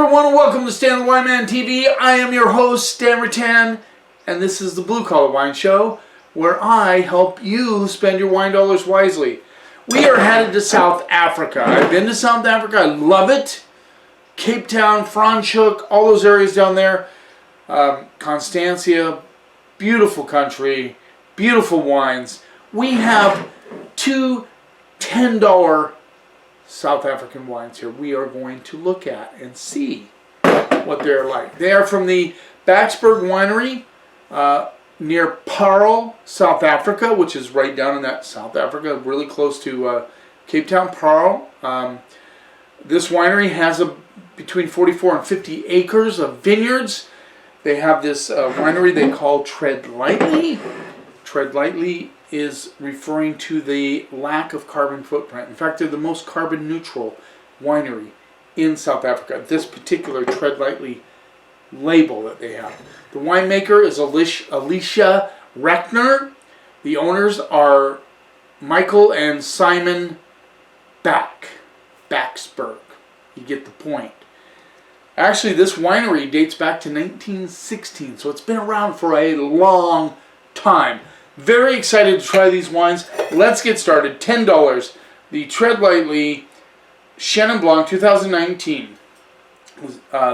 everyone, and welcome to Stan the Wine Man TV. I am your host, Stan Rattan, and this is the Blue Collar Wine Show, where I help you spend your wine dollars wisely. We are headed to South Africa. I've been to South Africa. I love it. Cape Town, Franschhoek, all those areas down there. Constancia, beautiful country, beautiful wines. We have two $10 South African wines here we are going to look at and see what they're like. They are from the Backsburg Winery near Paarl, South Africa, which is right down in that South Africa, really close to Cape Town, Paarl. This winery has between 44 and 50 acres of vineyards. They have this winery they call Tread Lightly. Tread Lightly is referring to the lack of carbon footprint. In fact, they're the most carbon neutral winery in South Africa. This particular Tread Lightly label that they have. The winemaker is Alicia Reckner. The owners are Michael and Simon Backsburg. You get the point. Actually, this winery dates back to 1916, so it's been around for a long time. Very excited to try these wines. Let's get started. $10. The Tread Lightly Chenin Blanc 2019.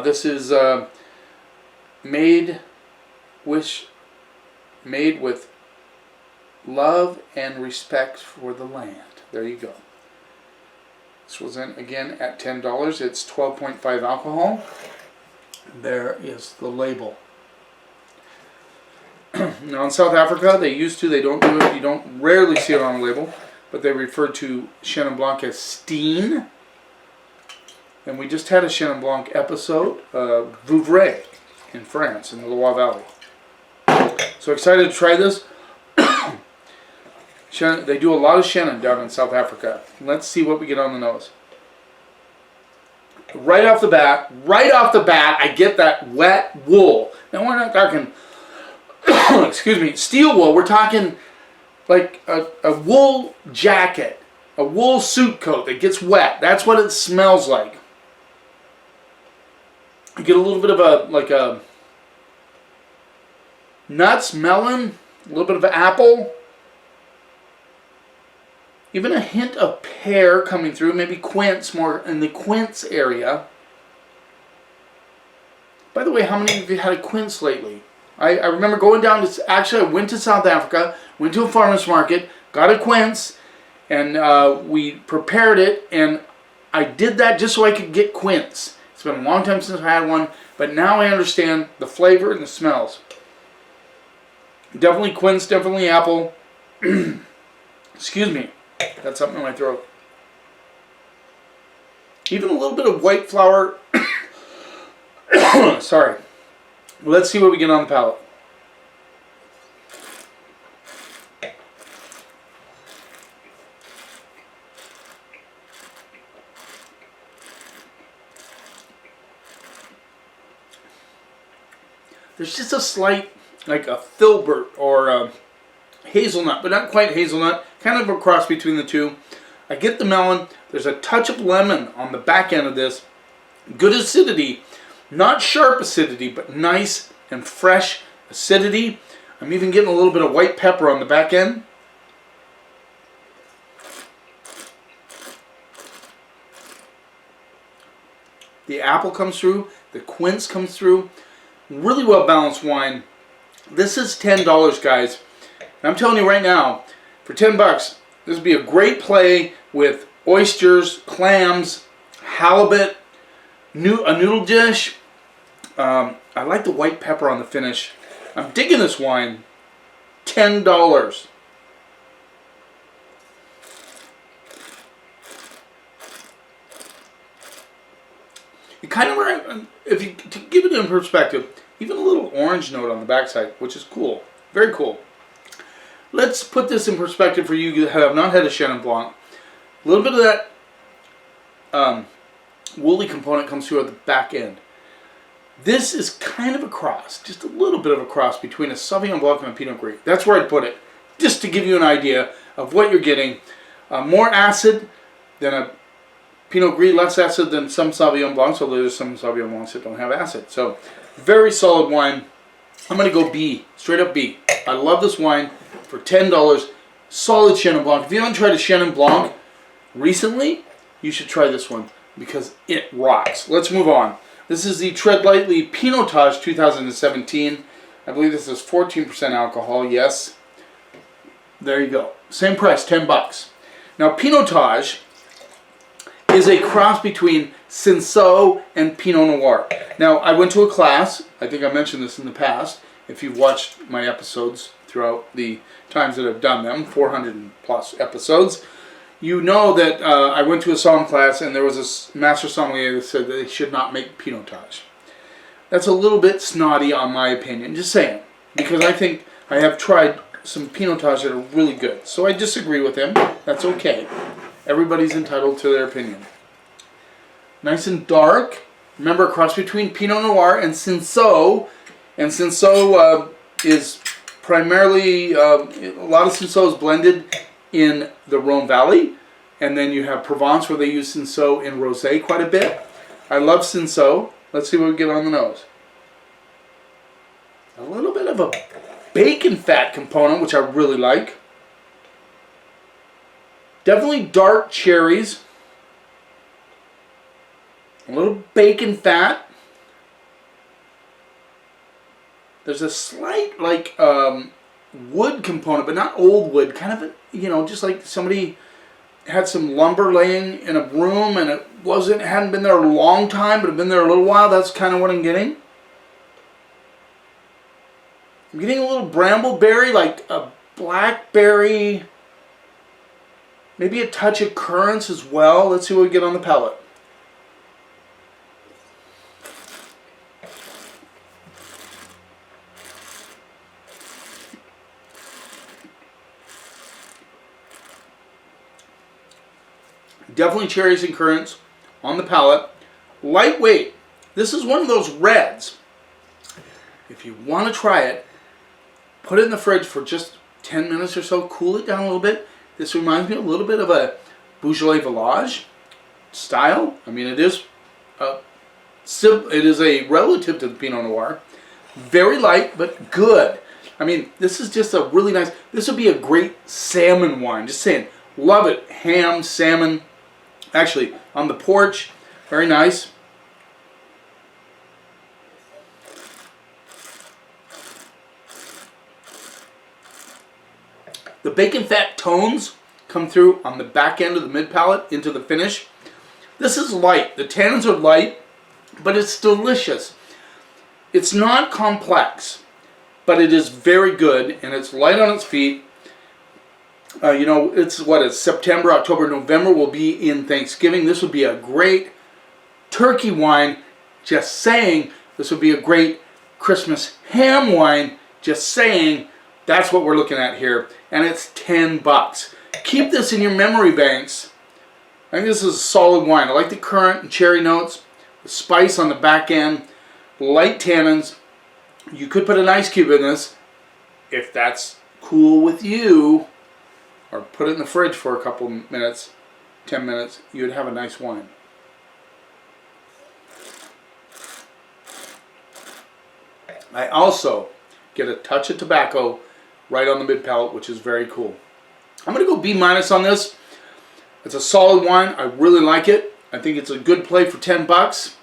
This is made with love and respect for the land. There you go. This was in, again, at $10. It's 12.5 alcohol. There is the label. Now in South Africa, they don't do it. You don't rarely see it on a label, but they refer to Chenin Blanc as Steen. And we just had a Chenin Blanc episode, Vouvray, in France, in the Loire Valley. So excited to try this. They do a lot of Chenin down in South Africa. Let's see what we get on the nose. Right off the bat, I get that wet wool. Now we're not talking excuse me, steel wool. We're talking like a wool jacket, a wool suit coat that gets wet. That's what it smells like. You get a little bit of a nuts, melon, a little bit of apple, even a hint of pear coming through, maybe quince, more in the quince area. By the way, how many of you had a quince lately? I remember going down to, actually I went to South Africa, went to a farmer's market, got a quince, and we prepared it, and I did that just so I could get quince. It's been a long time since I had one, but now I understand the flavor and the smells. Definitely quince, definitely apple. Excuse me, got something in my throat. Even a little bit of white flour. Sorry. Let's see what we get on the palate. There's just a slight, like a filbert or a hazelnut, but not quite hazelnut. Kind of a cross between the two. I get the melon. There's a touch of lemon on the back end of this. Good acidity. Not sharp acidity, but nice and fresh acidity. I'm even getting a little bit of white pepper on the back end. The apple comes through. The quince comes through. Really well balanced wine. This is $10, guys. And I'm telling you right now, for $10, this would be a great play with oysters, clams, halibut, a noodle dish. I like the white pepper on the finish. I'm digging this wine. $10. You kind of, if you to give it in perspective, even a little orange note on the backside, which is cool, very cool. Let's put this in perspective for you that have not had a Chenin Blanc. A little bit of that woolly component comes through at the back end. This is kind of a cross, just a little bit of a cross between a Sauvignon Blanc and a Pinot Gris. That's where I'd put it, just to give you an idea of what you're getting. More acid than a Pinot Gris, less acid than some Sauvignon Blancs, although there's some Sauvignon Blancs that don't have acid. So, very solid wine. I'm going to go B, straight up B. I love this wine for $10. Solid Chenin Blanc. If you haven't tried a Chenin Blanc recently, you should try this one because it rocks. Let's move on. This is the Tread Lightly Pinotage 2017. I believe this is 14% alcohol, yes. There you go. Same price, $10. Now, Pinotage is a cross between Cinsault and Pinot Noir. Now, I went to a class. I think I mentioned this in the past. If you've watched my episodes throughout the times that I've done them, 400 plus episodes, you know that I went to a somm class and there was a master sommelier that said that they should not make Pinotage. That's a little bit snotty on my opinion, just saying, because I think I have tried some Pinotage that are really good. So I disagree with him. That's okay. Everybody's entitled to their opinion. Nice and dark. Remember, a cross between Pinot Noir and Cinsault. And Cinsault is primarily, a lot of Cinsault is blended in the Rhone Valley. And then you have Provence where they use Cinsault in Rosé quite a bit. I love Cinsault. Let's see what we get on the nose. A little bit of a bacon fat component, which I really like. Definitely dark cherries. A little bacon fat. There's a slight, like, wood component, but not old wood. Kind of, just like somebody had some lumber laying in a room and it hadn't been there a long time, but had been there a little while. That's kind of what I'm getting. I'm getting a little brambleberry, like a blackberry, maybe a touch of currants as well. Let's see what we get on the palate. Definitely cherries and currants on the palate. Lightweight. This is one of those reds. If you want to try it, put it in the fridge for just 10 minutes or so. Cool it down a little bit. This reminds me a little bit of a Beaujolais Village style. I mean, it is a relative to the Pinot Noir. Very light, but good. I mean, this is just a really nice, this would be a great salmon wine. Just saying. Love it. Ham, salmon. Actually, on the porch. Very nice. The bacon fat tones come through on the back end of the mid palate into the finish. This is light. The tannins are light, but it's delicious. It's not complex, but it is very good, and it's light on its feet. It's September, October, November will be in Thanksgiving. This would be a great turkey wine. Just saying. This would be a great Christmas ham wine. Just saying. That's what we're looking at here. And it's $10. Keep this in your memory banks. I think this is a solid wine. I like the currant and cherry notes. The spice on the back end. Light tannins. You could put an ice cube in this if that's cool with you. Or put it in the fridge for a couple minutes, 10 minutes. You'd have a nice wine. I also get a touch of tobacco right on the mid palate, which is very cool. I'm going to go B- on this. It's a solid wine. I really like it. I think it's a good play for $10.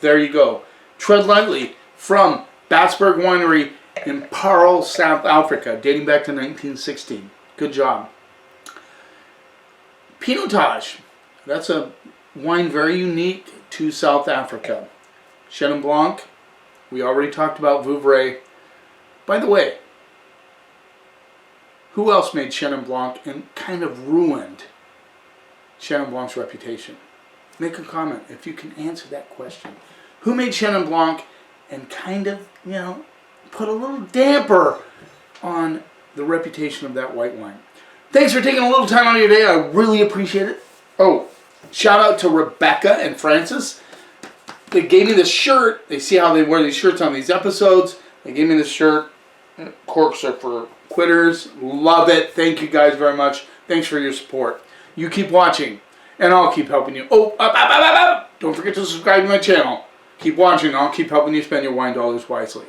There you go. Tread Lightly from Batsburg Winery in Paarl, South Africa, dating back to 1916. Good job. Pinotage. That's a wine very unique to South Africa. Chenin Blanc. We already talked about Vouvray. By the way, who else made Chenin Blanc and kind of ruined Chenin Blanc's reputation? Make a comment if you can answer that question. Who made Chenin Blanc and kind of, put a little damper on the reputation of that white wine? Thanks for taking a little time out of your day. I really appreciate it. Oh, shout out to Rebecca and Francis. They gave me this shirt. They see how they wear these shirts on these episodes. They gave me this shirt. Corks are for quitters. Love it. Thank you guys very much. Thanks for your support. You keep watching. and I'll keep helping you. Oh, up. Don't forget to subscribe to my channel. Keep watching, and I'll keep helping you spend your wine dollars wisely.